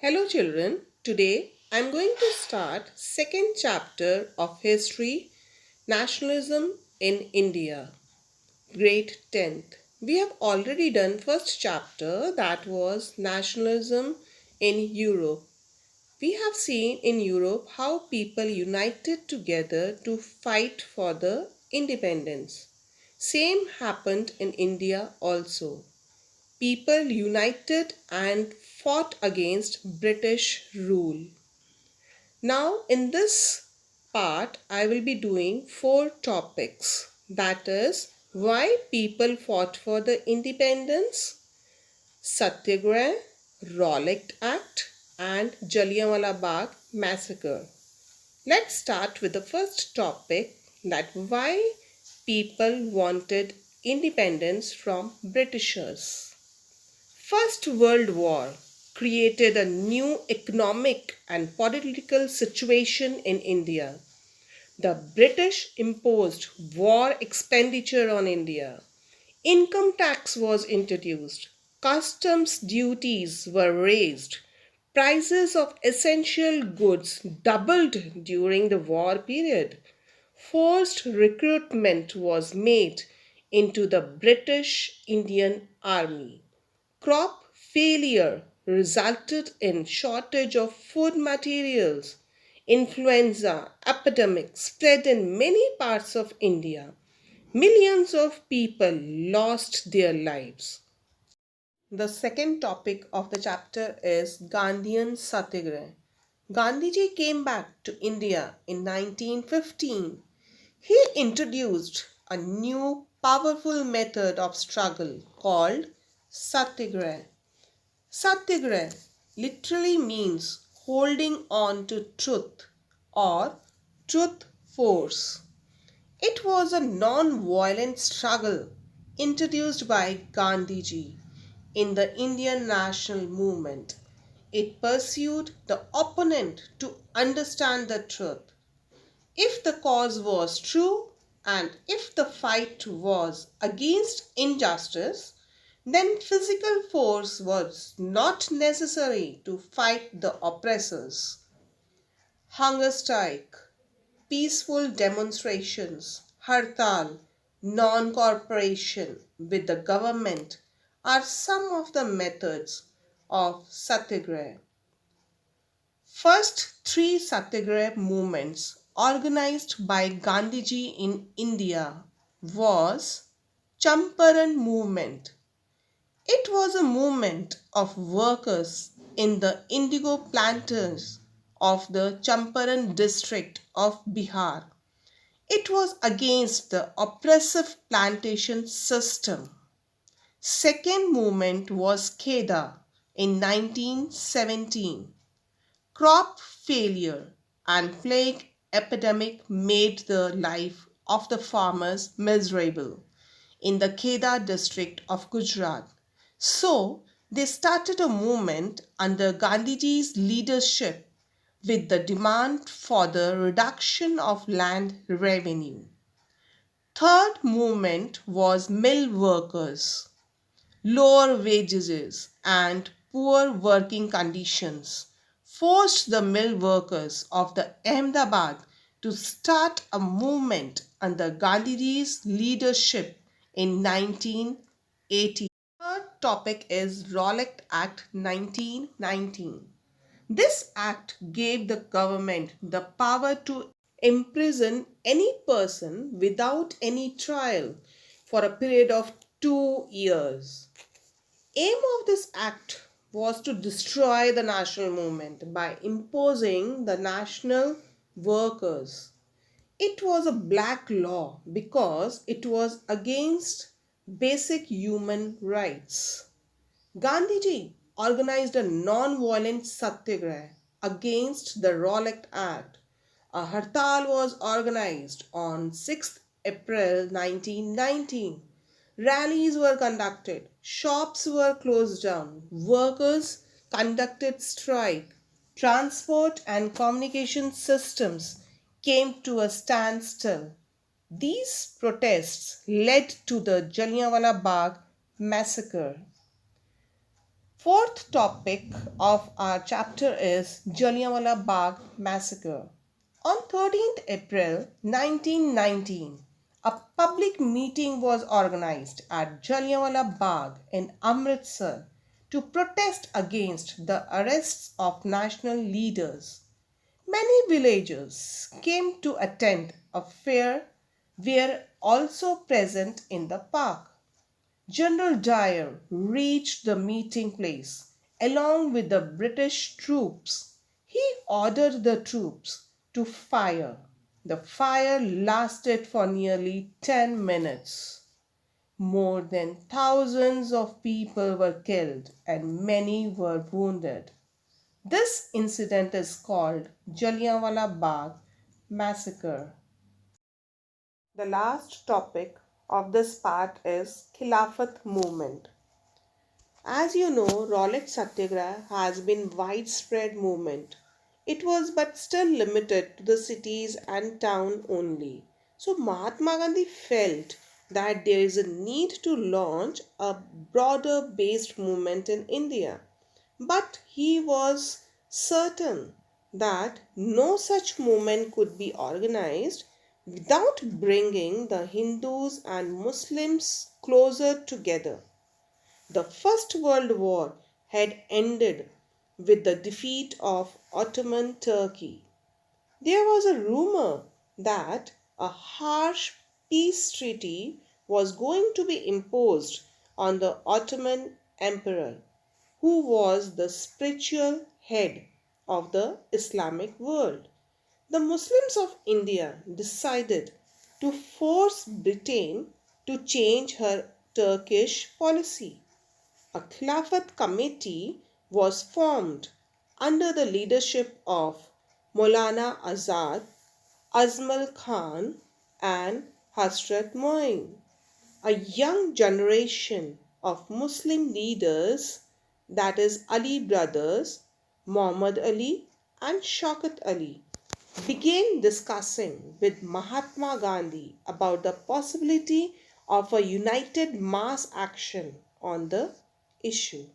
Hello children. Today I am going to start second chapter of history Nationalism in India. Grade 10th. We have already done first chapter that was nationalism in Europe. We have seen in Europe how people united together to fight for the independence. Same happened in India also. People united and fought against British rule. Now, in this part, I will be doing four topics. That is, why people fought for the independence, Satyagraha, Rowlatt Act, and Jallianwala Bagh massacre. Let's start with the first topic, that why people wanted independence from Britishers. First World War created a new economic and political situation in India. The British imposed war expenditure on India. Income tax was introduced. Customs duties were raised. Prices of essential goods doubled during the war period. Forced recruitment was made into the British Indian Army. Crop failure resulted in shortage of food materials. Influenza epidemic spread in many parts of India. Millions of people lost their lives. The second topic of the chapter is Gandhian Satyagraha. Gandhiji came back to India in 1915. He introduced a new powerful method of struggle called Satyagraha. Satyagraha literally means holding on to truth or truth force. It was a non-violent struggle introduced by Gandhiji in the Indian national movement. It pursued the opponent to understand the truth. If the cause was true and if the fight was against injustice, then physical force was not necessary to fight the oppressors. Hunger strike, peaceful demonstrations, hartal, non-cooperation with the government are some of the methods of satyagraha. First three satyagraha movements organized by Gandhiji in India was Champaran movement. It was a movement of workers in the indigo planters of the Champaran district of Bihar. It was against the oppressive plantation system. Second movement was Kheda in 1917. Crop failure and plague epidemic made the life of the farmers miserable in the Kheda district of Gujarat. So, they started a movement under Gandhiji's leadership with the demand for the reduction of land revenue. Third movement was mill workers. Lower wages and poor working conditions forced the mill workers of the Ahmedabad to start a movement under Gandhiji's leadership in 1980. Third topic is Rowlatt Act 1919. This act gave the government the power to imprison any person without any trial for a period of 2 years. Aim of this act was to destroy the national movement by imposing the national workers. It was a black law because it was against basic human rights. Gandhiji organized a non-violent satyagraha against the Rowlatt Act. A hartal was organized on 6th April 1919. Rallies were conducted, shops were closed down, workers conducted strike, transport and communication systems came to a standstill. These protests led to the Jallianwala Bagh massacre. Fourth topic of our chapter is Jallianwala Bagh Massacre. On 13th April 1919, a public meeting was organized at Jallianwala Bagh in Amritsar to protest against the arrests of national leaders. Many villagers came to attend a fair, were also present in the park. General Dyer reached the meeting place along with the British troops. He ordered the troops to fire. The fire lasted for nearly 10 minutes. More than thousands of people were killed and many were wounded. This incident is called Jallianwala Bagh Massacre. The last topic of this part is Khilafat movement. As you know, Rowlatt Satyagraha has been widespread movement. It was but still limited to the cities and town only. So Mahatma Gandhi felt that there is a need to launch a broader based movement in India. But he was certain that no such movement could be organized without bringing the Hindus and Muslims closer together. The First World War had ended with the defeat of Ottoman Turkey. There was a rumor that a harsh peace treaty was going to be imposed on the Ottoman Emperor, who was the spiritual head of the Islamic world. The Muslims of India decided to force Britain to change her Turkish policy. A Khilafat committee was formed under the leadership of Maulana Azad, Azmal Khan, and Hasrat Moin. A young generation of Muslim leaders, that is Ali brothers, Muhammad Ali and Shaukat Ali, began discussing with Mahatma Gandhi about the possibility of a united mass action on the issue.